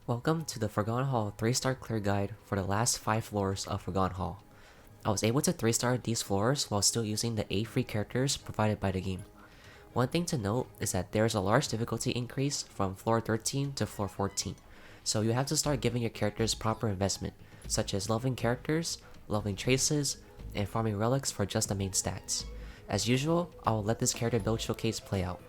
Welcome to the Forgotten Hall 3-star clear guide for the last 5 floors of Forgotten Hall. I was able to 3-star these floors while still using the 8 free characters provided by the game. One thing to note is that there is a large difficulty increase from floor 13 to floor 14, so you have to start giving your characters proper investment, such as leveling characters, leveling traces, and farming relics for just the main stats. As usual, I will let this character build showcase play out.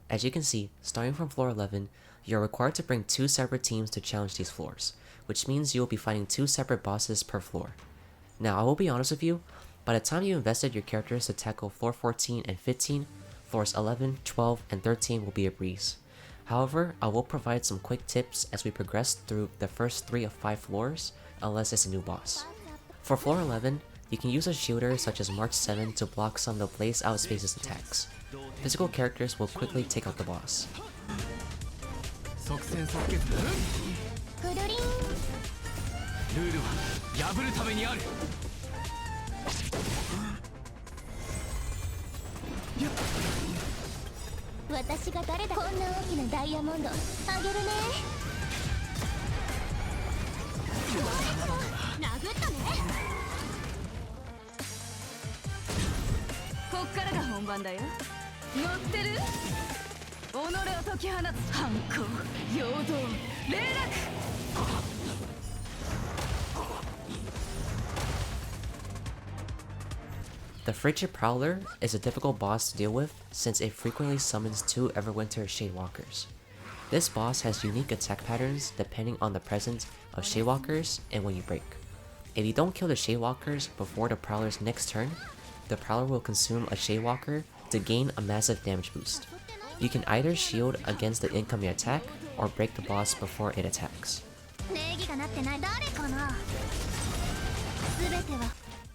As you can see, starting from floor 11, you are required to bring 2 separate teams to challenge these floors, which means you will be fighting 2 separate bosses per floor. Now I will be honest with you, by the time you invested your characters to tackle floor 14 and 15, floors 11, 12, and 13 will be a breeze. However, I will provide some quick tips as we progress through the first 3 of 5 floors, unless it's a new boss. For floor 11, you can use a shielder such as March 7 to block some of the Blaze Outspace's attacks. Physical characters will quickly take out the boss. The Frigid Prowler is a difficult boss to deal with since it frequently summons 2 Everwinter Shadewalkers. This boss has unique attack patterns depending on the presence of Shadewalkers and when you break. If you don't kill the Shadewalkers before the Prowler's next turn, the Prowler will consume a Shadewalker to gain a massive damage boost. You can either shield against the incoming attack or break the boss before it attacks.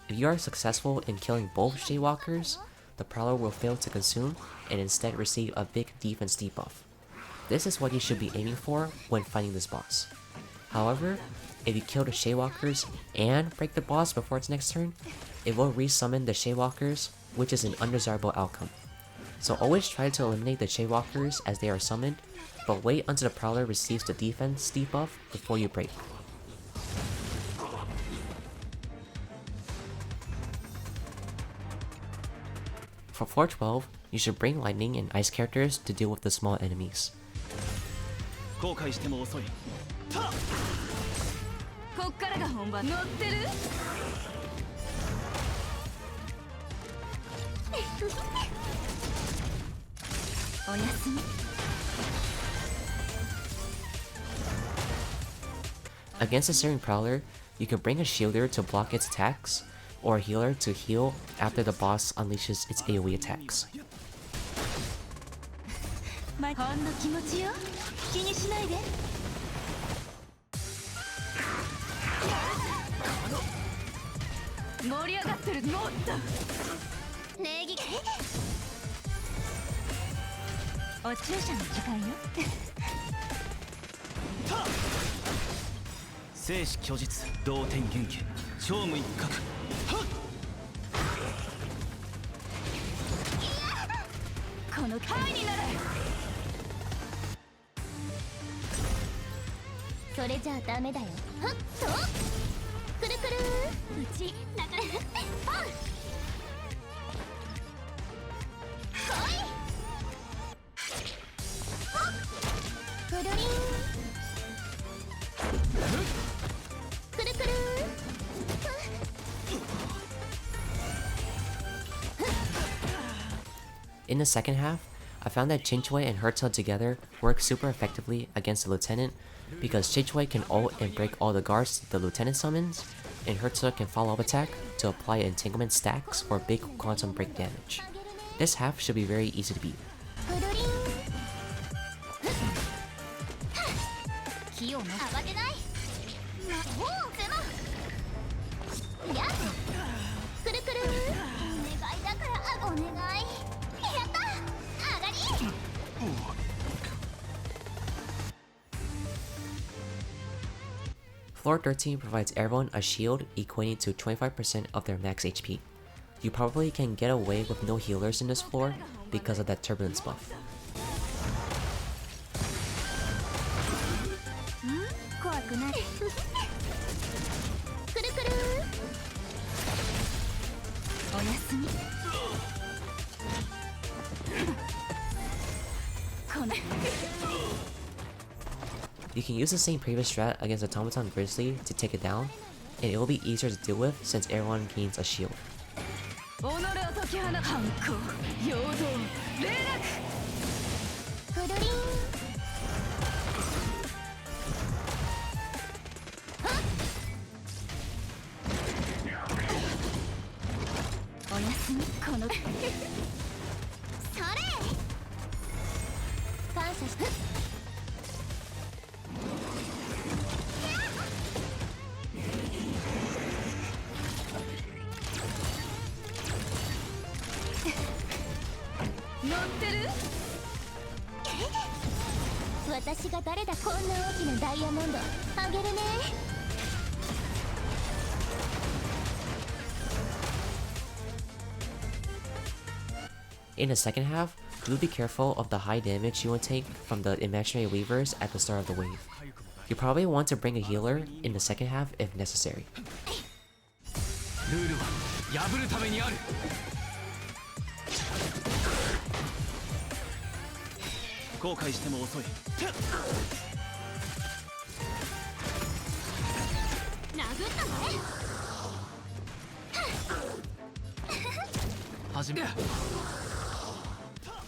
If you are successful in killing both Shadewalkers, the Prowler will fail to consume and instead receive a big defense debuff. This is what you should be aiming for when fighting this boss. However, if you kill the Shadewalkers and break the boss before its next turn, it will resummon the Shadewalkers, which is an undesirable outcome. So always try to eliminate the Shadewalkers as they are summoned, but wait until the Prowler receives the defense debuff before you break. For floor 12, you should bring lightning and ice characters to deal with the small enemies. Against a Searing Prowler, you can bring a shielder to block its attacks, or a healer to heal after the boss unleashes its AoE attacks. 生死虚実同点元気勝無一角はっこの回になる。それじゃあダメだよ。はっとくるくるうち流れポン来いくるりんくるくる In the second half, I found that Chinchwei and Hertel together work super effectively against the Lieutenant because Chinchwei can ult and break all the guards the Lieutenant summons, and Hertel can follow up attack to apply entanglement stacks for big quantum break damage. This half should be very easy to beat. 気を慌てない魔法ゼマやっくるくるお願いだからお願いやった上がり Floor 13 provides everyone a shield equating to 25% of their max HP. You probably can get away with no healers in this floor because of that turbulence buff. 怖くないくるくるおやすみこの You can use the same previous strat against Automaton Grizzly to take it down, and it will be easier to deal with since everyone gains a shield. 己を解き放つ反抗陽動霊落くるりんおやすみこのそれ感謝し乗ってる私が誰だこんな大きなダイヤモンドあげるね In the second half, do be careful of the high damage you will take from the imaginary weavers at the start of the wave. You probably want to bring a healer in the second half if necessary. ルールは破るためにある後悔しても遅い殴ったのね 始め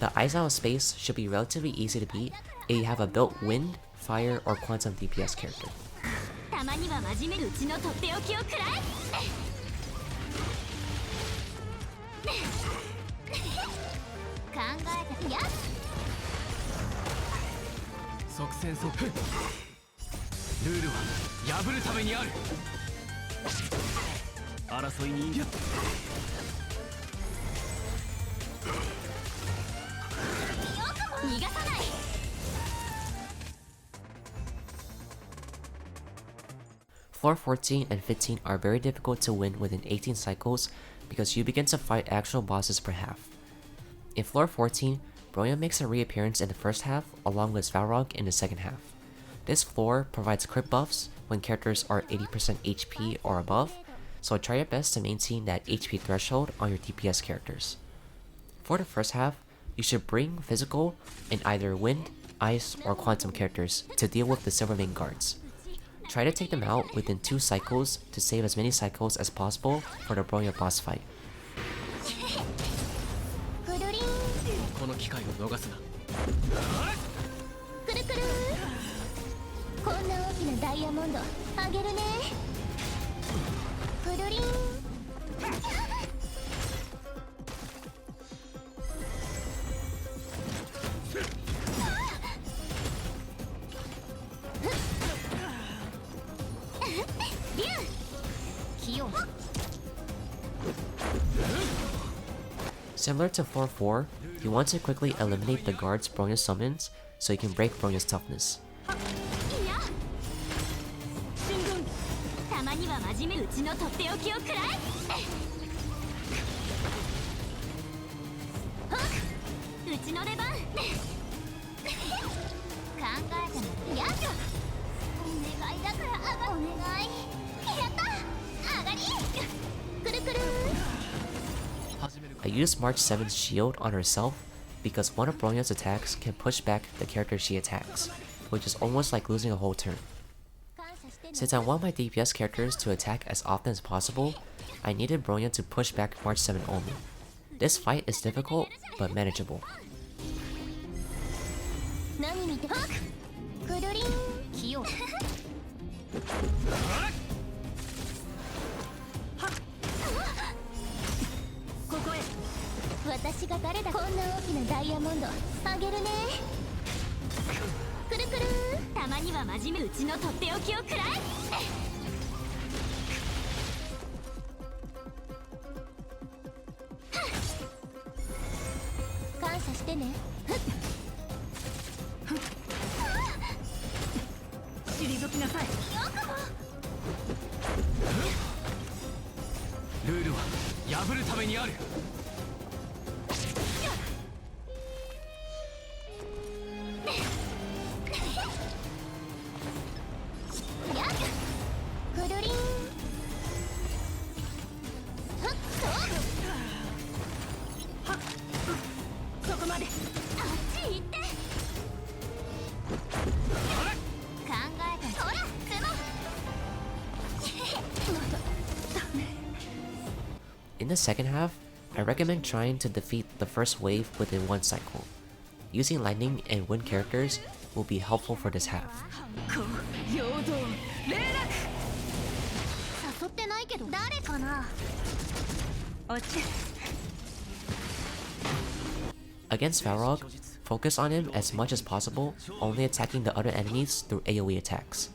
The Ice Out of Space should be relatively easy to beat if you have a built Wind, Fire, or Quantum DPS character. たまには真面目にうちのとっておきをくらえ考えたやっ即戦即ルールは破るためにある争いに逃がさない Floor 14 and 15 are very difficult to win within 18 cycles because you begin to fight actual bosses per half. In Floor 14, Bronya makes a reappearance in the first half along with Valrog in the second half. This floor provides crit buffs when characters are 80% HP or above, so try your best to maintain that HP threshold on your DPS characters. For the first half, you should bring physical and either wind, ice, or quantum characters to deal with the silver main guards. Try to take them out within 2 cycles to save as many cycles as possible for the Bronya boss fight. くるりんこの機会を逃すなくるくるこんな大きなダイヤモンドあげるねくるりん竜器用 Similar to floor 4, you want to quickly eliminate the guards Bronya summons so you can break Bronya's toughness. いや進軍まには真面目うちのとっておきをくらえうちの出番考えたのやっお願いだからお願いやった上がりくるくる I used March 7's shield on herself because one of Bronya's attacks can push back the character she attacks, which is almost like losing a whole turn. Since I want my DPS characters to attack as often as possible, I needed Bronya to push back March 7 only. This fight is difficult, but manageable. 何見てくるりん器用ここへ私が誰だこんな大きなダイヤモンドあげるねくるくるたまには真面目うちのとっておきをくらえ感謝してね退きなさいよくもルールは破るためにあるやっくるりんふっそこまであっち行って考えたほらつも In the second half, I recommend trying to defeat the first wave within one cycle. Using lightning and wind characters will be helpful for this half. 誘ってないけど誰かな Against Varrock, focus on him as much as possible, only attacking the other enemies through AoE attacks.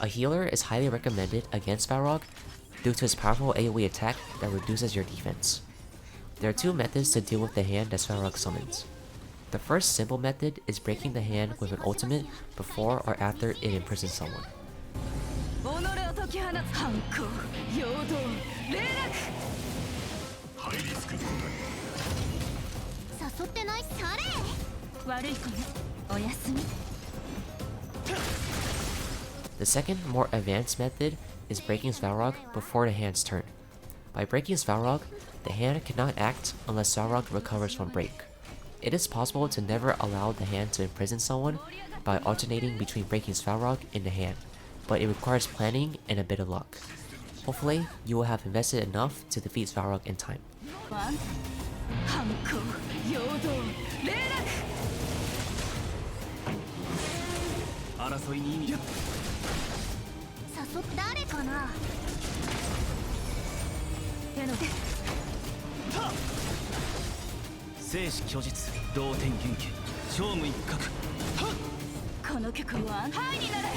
A healer is highly recommended against Varrock due to his powerful AoE attack that reduces your defense. There are two methods to deal with the hand that Varrock summons. The first simple method is breaking the hand with an ultimate before or after it imprisons someone. 誘ってないされ悪い子ねおやすみ The second, more advanced method is breaking Svarog before the hand's turn. By breaking Svarog, the hand cannot act unless Svarog recovers from break. It is possible to never allow the hand to imprison someone by alternating between breaking Svarog and the hand, but it requires planning and a bit of luck. Hopefully, you will have invested enough to defeat Svarog in time. 争いに意味誘って誰かな手の生死虚実同点元気勝務一角この曲はハイになれ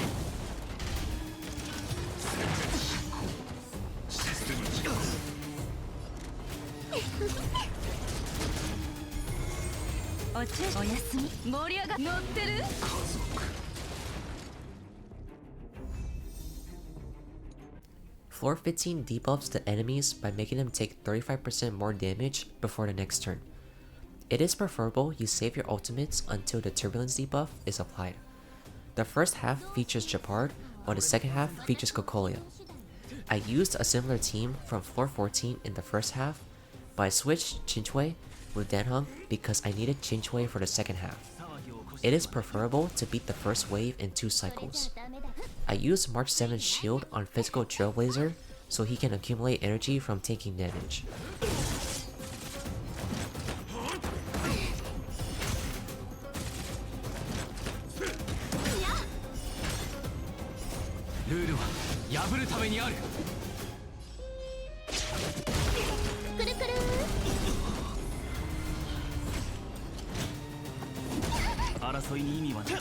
おやすみ盛り上が乗ってる Floor 15 debuffs the enemies by making them take 35% more damage before the next turn. It is preferable you save your ultimates until the turbulence debuff is applied. The first half features Japard, while the second half features Cocolia. I used a similar team from floor 14 in the first half, but I switched Chinchwei with Danheng because I needed Chinchwei for the second half. It is preferable to beat the first wave in 2 cycles. I used March 7's shield on Physical Trailblazer so he can accumulate energy from taking damage. ルールは破るためにあるくるくる 争いに意味はない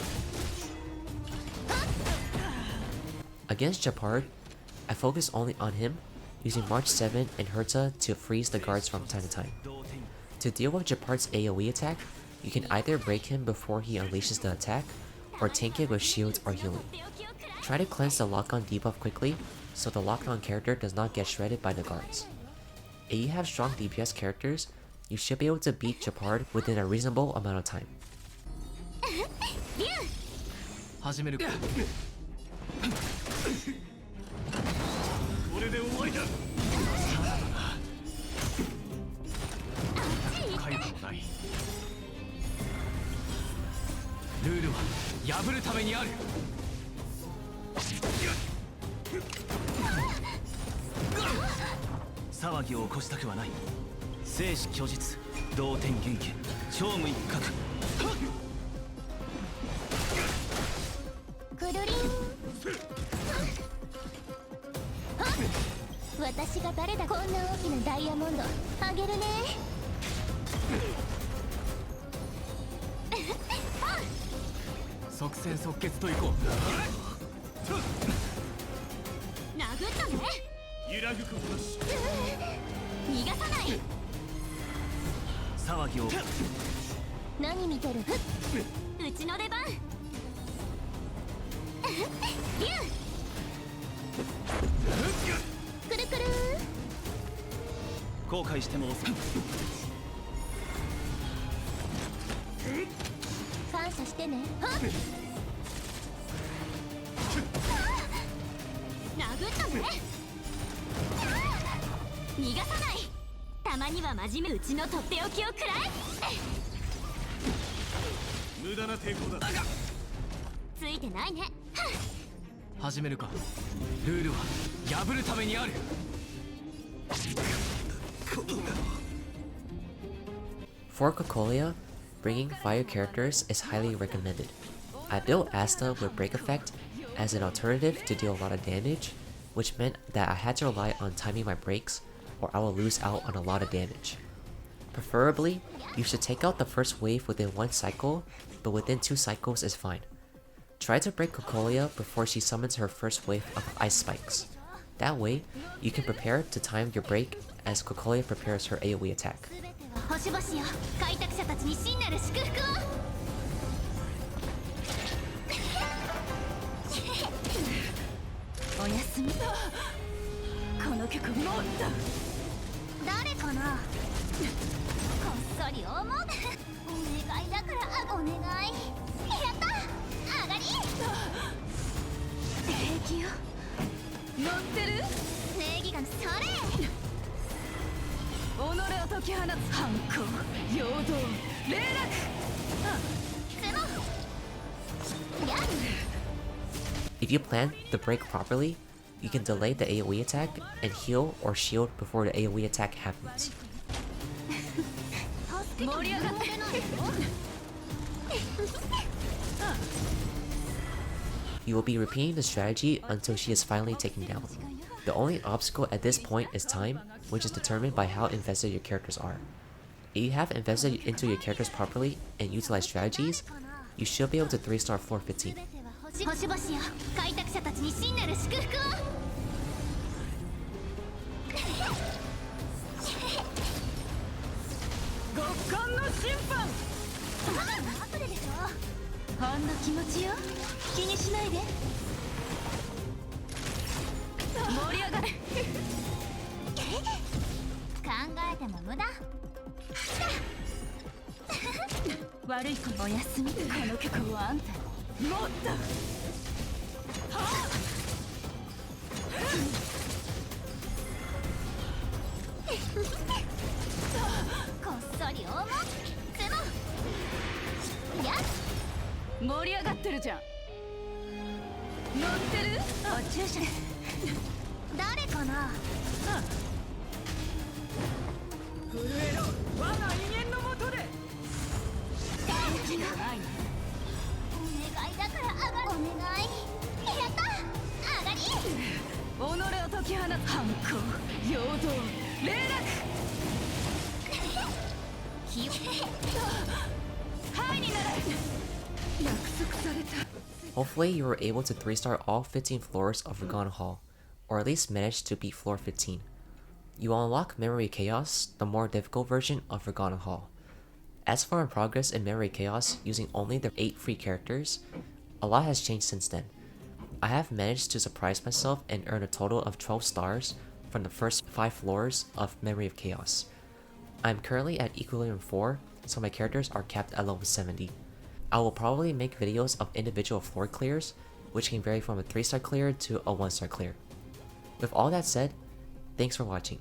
Against Japard, I focus only on him, using March 7 and Herta to freeze the guards from time to time. To deal with Japard's AoE attack, you can either break him before he unleashes the attack, or tank it with shields or healing. Try to cleanse the lock-on debuff quickly, so the locked-on character does not get shredded by the guards. If you have strong DPS characters, you should be able to beat Japard within a reasonable amount of time. 始めるかこれで終わりだ解雇もないルールは破るためにある騒ぎを起こしたくはない生死虚実同点元気超無一角くるりん私が誰だこんな大きなダイヤモンドあげるね即戦即決といこう殴ったね揺らぐことなし逃がさない騒ぎを何見てるうちの出番ビューくるくる後悔しても遅い感謝してねはっ殴ったね逃がさないたまには真面目うちのとっておきをくらえ無駄な抵抗だついてないね始めるかルールは破るためにある For Cocolia, bringing fire characters is highly recommended. I built Asta with break effect as an alternative to deal a lot of damage, which meant that I had to rely on timing my breaks or I will lose out on a lot of damage. Preferably, you should take out the first wave within one cycle, but within 2 cycles is fine. Try to break Cocolia before she summons her first wave of ice spikes. That way, you can prepare to time your break as Cocolia prepares her AoE attack. 星々よ開拓者たちに真なる祝福をおやすみこの曲も誰かなこっそり思うお願いだからお願いやった上がり平気よ乗ってる正義感それ己を解き放つ反抗陽動霊落でもやる If you plan the break properly, you can delay the AoE attack and heal or shield before the AoE attack happens. 盛り上がってないよ You will be repeating the strategy until she is finally taken down. The only obstacle at this point is time, which is determined by how invested your characters are. If you have invested into your characters properly and utilize strategies, you should be able to 3-star floor 15. 星々よ開拓者たちに真なる祝福を極寒の審判後ででしょほんの気持ちよ気にしないで盛り上がる考えても無駄悪い子おやすみこの曲はあんたもっとはっこっそり思うでもやっ盛り上がってるじゃん乗ってるお注射誰かな震えろ我が威厳のもとで元気がないお願いだから上がるお願いやった上がり己を解き放つ反抗陽動霊落はいになる約束された Hopefully you were able to 3-star all 15 floors of Forgotten Hall, or at least manage to beat floor 15. You will unlock Memory Chaos, the more difficult version of Forgotten Hall. As for in progress in Memory Chaos using only the 8 free characters, a lot has changed since then. I have managed to surprise myself and earn a total of 12 stars from the first 5 floors of Memory of Chaos. I'm currently at Equilibrium 4, so my characters are capped at level 70. I will probably make videos of individual floor clears, which can vary from a 3-star clear to a 1-star clear. With all that said, thanks for watching.